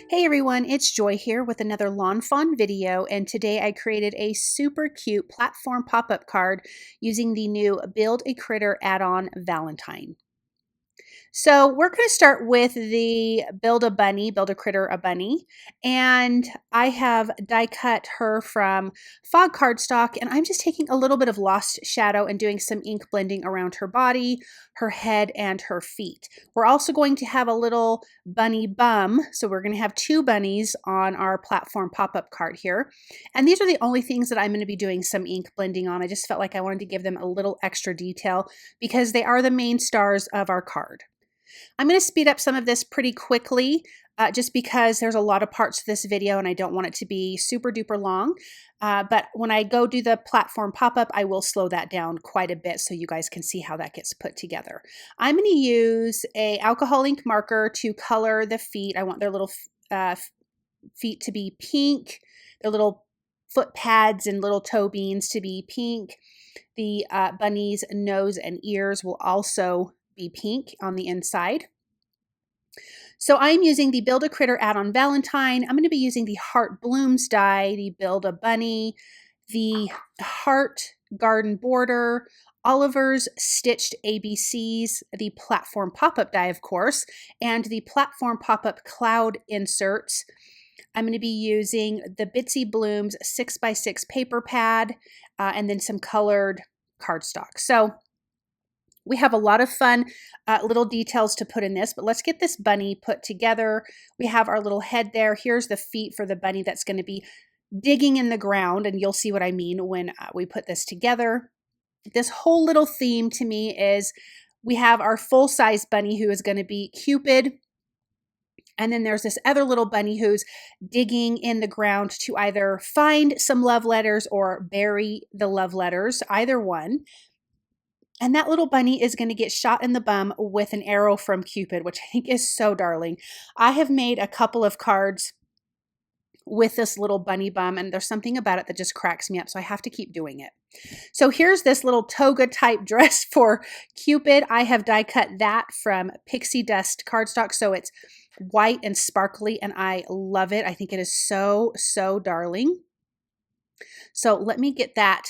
Hey everyone, it's Joy here with another lawn fawn video, and today I created a super cute platform pop-up card using the new Build a Critter add-on Valentine. So we're going to start with the Build a Critter a Bunny, and I have die cut her from fog cardstock, and I'm just taking a little bit of lost shadow and doing some ink blending around her body, her head, and her feet. We're also going to have a little bunny bum, so we're going to have two bunnies on our platform pop-up card here, and these are the only things that I'm going to be doing some ink blending on. I just felt like I wanted to give them a little extra detail because they are the main stars of our card. I'm going to speed up some of this pretty quickly just because there's a lot of parts to this video and I don't want it to be super duper long. But when I go do the platform pop-up, I will slow that down quite a bit so you guys can see how that gets put together. I'm going to use a alcohol ink marker to color the feet. I want their little feet to be pink, their little foot pads and little toe beans to be pink. The bunny's nose and ears will also be pink on the inside. So I'm using the Build a Critter add-on Valentine. I'm going to be using the Heart Blooms die, the Build a Bunny, the Heart Garden Border, Oliver's Stitched ABCs, the Platform Pop-Up die, of course, and the Platform Pop-Up Cloud inserts. I'm going to be using the Bitsy Blooms 6x6 paper pad and then some colored cardstock. So we have a lot of fun little details to put in this, but let's get this bunny put together. We have our little head there. Here's the feet for the bunny that's going to be digging in the ground, and you'll see what I mean when we put this together. This whole little theme to me is we have our full-size bunny who is going to be Cupid, and then there's this other little bunny who's digging in the ground to either find some love letters or bury the love letters, either one. And that little bunny is going to get shot in the bum with an arrow from Cupid, which I think is so darling. I have made a couple of cards with this little bunny bum, and there's something about it that just cracks me up, so I have to keep doing it. So here's this little toga type dress for Cupid. I have die cut that from Pixie Dust cardstock, so it's white and sparkly, and I love it. I think it is so, so darling. So let me get that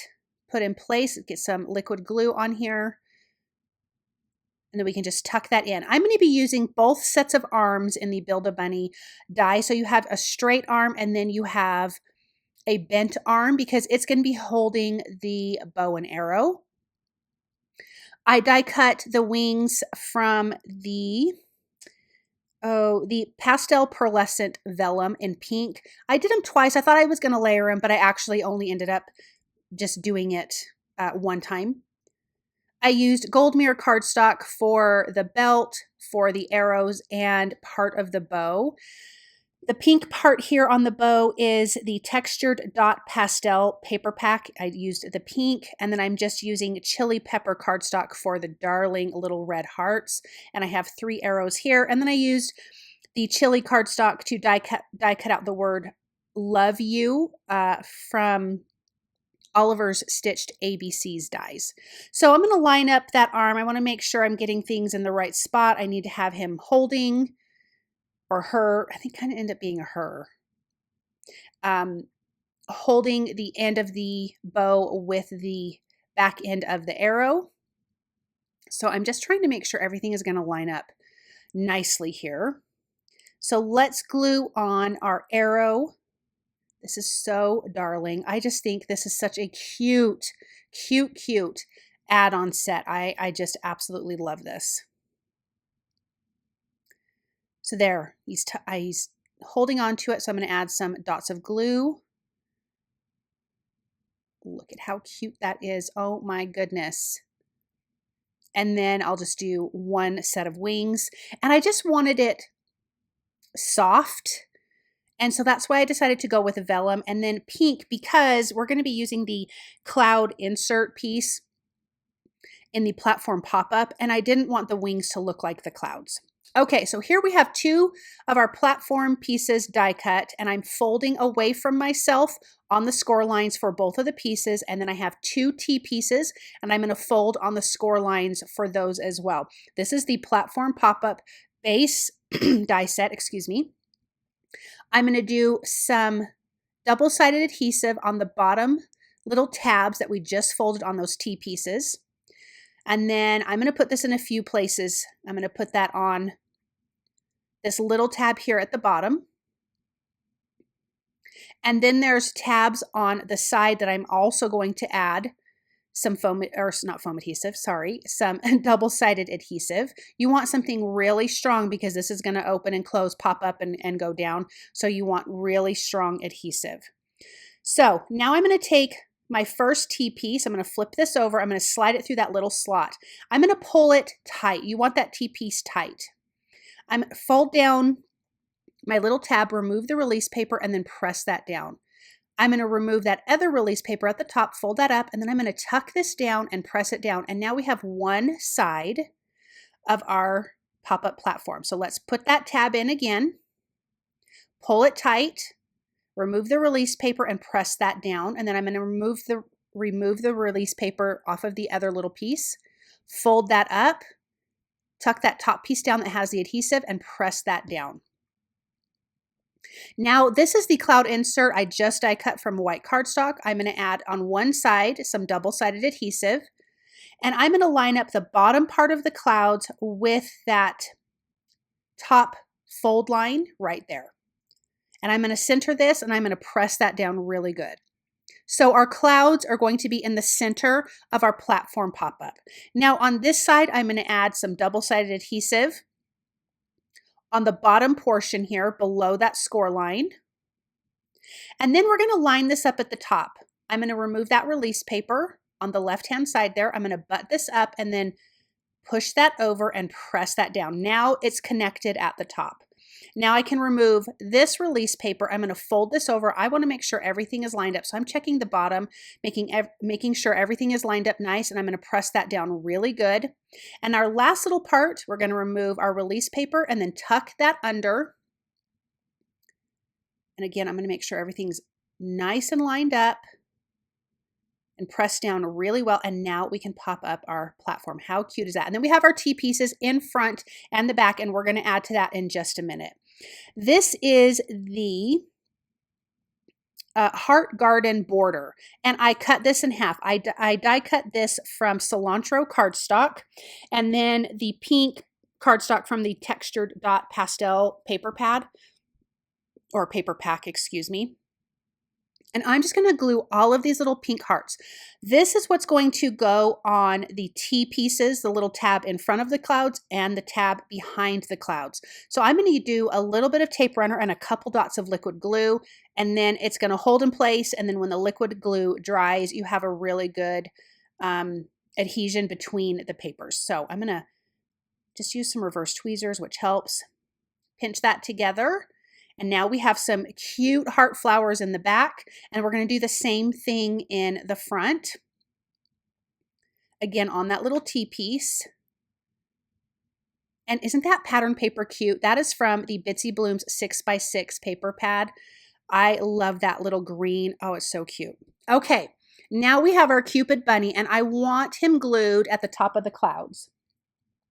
put in place, get some liquid glue on here, and then we can just tuck that in. I'm going to be using both sets of arms in the Build a Bunny die. So you have a straight arm and then you have a bent arm because it's going to be holding the bow and arrow. I die cut the wings from the pastel pearlescent vellum in pink. I did them twice. I thought I was going to layer them, but I actually only ended up just doing it one time. I used gold mirror cardstock for the belt, for the arrows, and part of the bow. The pink part here on the bow is the textured dot pastel paper pack. I used the pink, and then I'm just using chili pepper cardstock for the darling little red hearts. And I have 3 arrows here. And then I used the chili cardstock to die cut out the word love you from Oliver's Stitched ABCs dies. So I'm going to line up that arm. I want to make sure I'm getting things in the right spot. I need to have him holding, or her, I think kind of end up being a her, holding the end of the bow with the back end of the arrow. So I'm just trying to make sure everything is going to line up nicely here. So let's glue on our arrow. This is so darling. I just think this is such a cute, cute, cute add-on set. I just absolutely love this. So there, he's holding on to it. So I'm going to add some dots of glue. Look at how cute that is. Oh my goodness. And then I'll just do one set of wings. And I just wanted it soft. And so that's why I decided to go with a vellum and then pink, because we're going to be using the cloud insert piece in the platform pop-up, and I didn't want the wings to look like the clouds. Okay, so here we have 2 of our platform pieces die cut, and I'm folding away from myself on the score lines for both of the pieces, and then I have 2 T pieces, and I'm going to fold on the score lines for those as well. This is the platform pop-up base die set, excuse me. I'm going to do some double-sided adhesive on the bottom little tabs that we just folded on those T pieces. And then I'm going to put this in a few places. I'm going to put that on this little tab here at the bottom. And then there's tabs on the side that I'm also going to add some foam, or not foam adhesive, sorry, some double-sided adhesive. You want something really strong because this is going to open and close, pop up and go down. So you want really strong adhesive. So now I'm going to take my first T piece. I'm going to flip this over. I'm going to slide it through that little slot. I'm going to pull it tight. You want that T piece tight. I'm fold down my little tab, remove the release paper, and then press that down. I'm going to remove that other release paper at the top, fold that up, and then I'm going to tuck this down and press it down. And now we have one side of our pop-up platform. So let's put that tab in again, pull it tight, remove the release paper and press that down. And then I'm going to remove the release paper off of the other little piece, fold that up, tuck that top piece down that has the adhesive and press that down. Now this is the cloud insert I just die cut from white cardstock. I'm going to add on one side some double-sided adhesive, and I'm going to line up the bottom part of the clouds with that top fold line right there. And I'm going to center this and I'm going to press that down really good. So our clouds are going to be in the center of our platform pop-up. Now on this side, I'm going to add some double-sided adhesive on the bottom portion here below that score line. And then we're going to line this up at the top. I'm going to remove that release paper on the left-hand side there. I'm going to butt this up and then push that over and press that down. Now it's connected at the top. Now I can remove this release paper. I'm going to fold this over. I want to make sure everything is lined up. So I'm checking the bottom, making sure everything is lined up nice, and I'm going to press that down really good. And our last little part, we're going to remove our release paper and then tuck that under. And again, I'm going to make sure everything's nice and lined up and press down really well. And now we can pop up our platform. How cute is that? And then we have our T pieces in front and the back, and we're going to add to that in just a minute. This is the Heart Garden border, and I cut this in half. I die cut this from cilantro cardstock, and then the pink cardstock from the textured dot pastel paper pad, or paper pack, excuse me. And I'm just going to glue all of these little pink hearts. This is what's going to go on the T pieces, the little tab in front of the clouds and the tab behind the clouds. So I'm going to do a little bit of tape runner and a couple dots of liquid glue, and then it's going to hold in place. And then when the liquid glue dries, you have a really good adhesion between the papers. So I'm going to just use some reverse tweezers, which helps pinch that together. And now we have some cute heart flowers in the back, and we're going to do the same thing in the front. Again, on that little T piece. And isn't that pattern paper cute? That is from the Bitsy Blooms 6x6 paper pad. I love that little green. Oh, it's so cute. Okay, now we have our Cupid bunny, and I want him glued at the top of the clouds.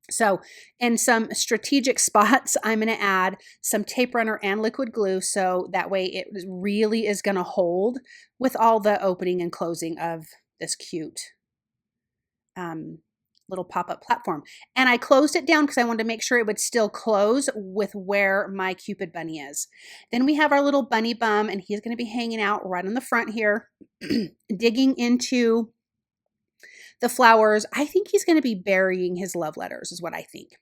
So in some strategic spots, I'm going to add some tape runner and liquid glue, so that way it really is going to hold with all the opening and closing of this cute little pop-up platform. And I closed it down because I wanted to make sure it would still close with where my Cupid bunny is. Then we have our little bunny bum, and he's going to be hanging out right on the front here, digging into the flowers. I think he's going to be burying his love letters is what I think.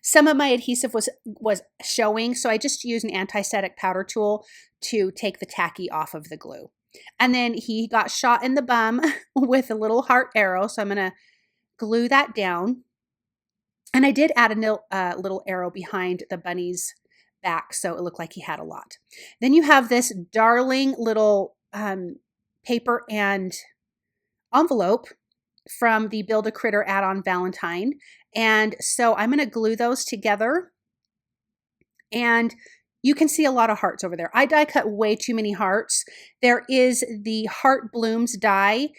Some of my adhesive was showing, so I just used an anti-static powder tool to take the tacky off of the glue. And then he got shot in the bum with a little heart arrow, so I'm going to glue that down. And I did add a little arrow behind the bunny's back, so it looked like he had a lot. Then you have this darling little paper and envelope from the Build a Critter add-on Valentine. And so I'm going to glue those together, and you can see a lot of hearts over there. I die cut way too many hearts. There is the Heart Blooms die.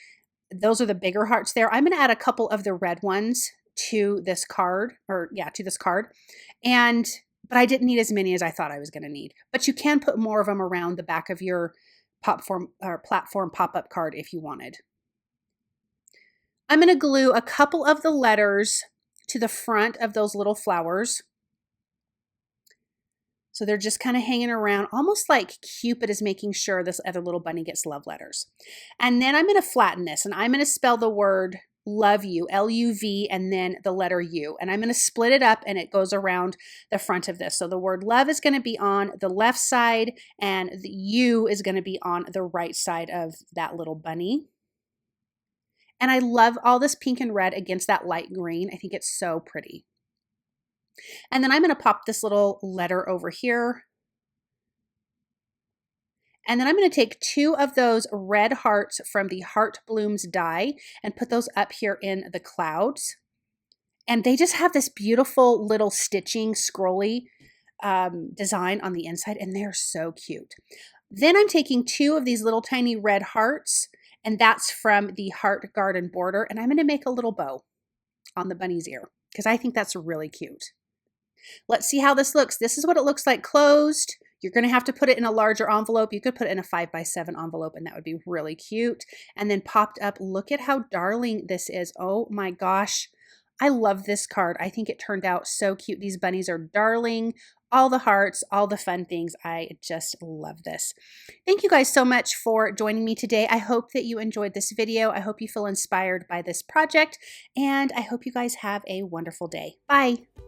Those are the bigger hearts there. I'm going to add a couple of the red ones to this card, to this card. And but I didn't need as many as I thought I was going to need. But you can put more of them around the back of your platform pop-up card if you wanted. I'm going to glue a couple of the letters to the front of those little flowers. So they're just kind of hanging around, almost like Cupid is making sure this other little bunny gets love letters. And then I'm going to flatten this, and I'm going to spell the word love you, L-U-V, and then the letter U. And I'm going to split it up, and it goes around the front of this. So the word love is going to be on the left side, and the U is going to be on the right side of that little bunny. And I love all this pink and red against that light green. I think it's so pretty. And then I'm going to pop this little letter over here. And then I'm going to take 2 of those red hearts from the Heart Blooms die and put those up here in the clouds. And they just have this beautiful little stitching, scrolly design on the inside, and they're so cute. Then I'm taking 2 of these little tiny red hearts, and that's from the Heart Garden border, and I'm going to make a little bow on the bunny's ear because I think that's really cute. Let's see how this looks. This is what it looks like closed. You're going to have to put it in a larger envelope. You could put it in a 5x7 envelope, and that would be really cute. And then popped up, look at how darling this is. Oh my gosh. I love this card. I think it turned out so cute. These bunnies are darling. All the hearts, all the fun things. I just love this. Thank you guys so much for joining me today. I hope that you enjoyed this video. I hope you feel inspired by this project, and I hope you guys have a wonderful day. Bye.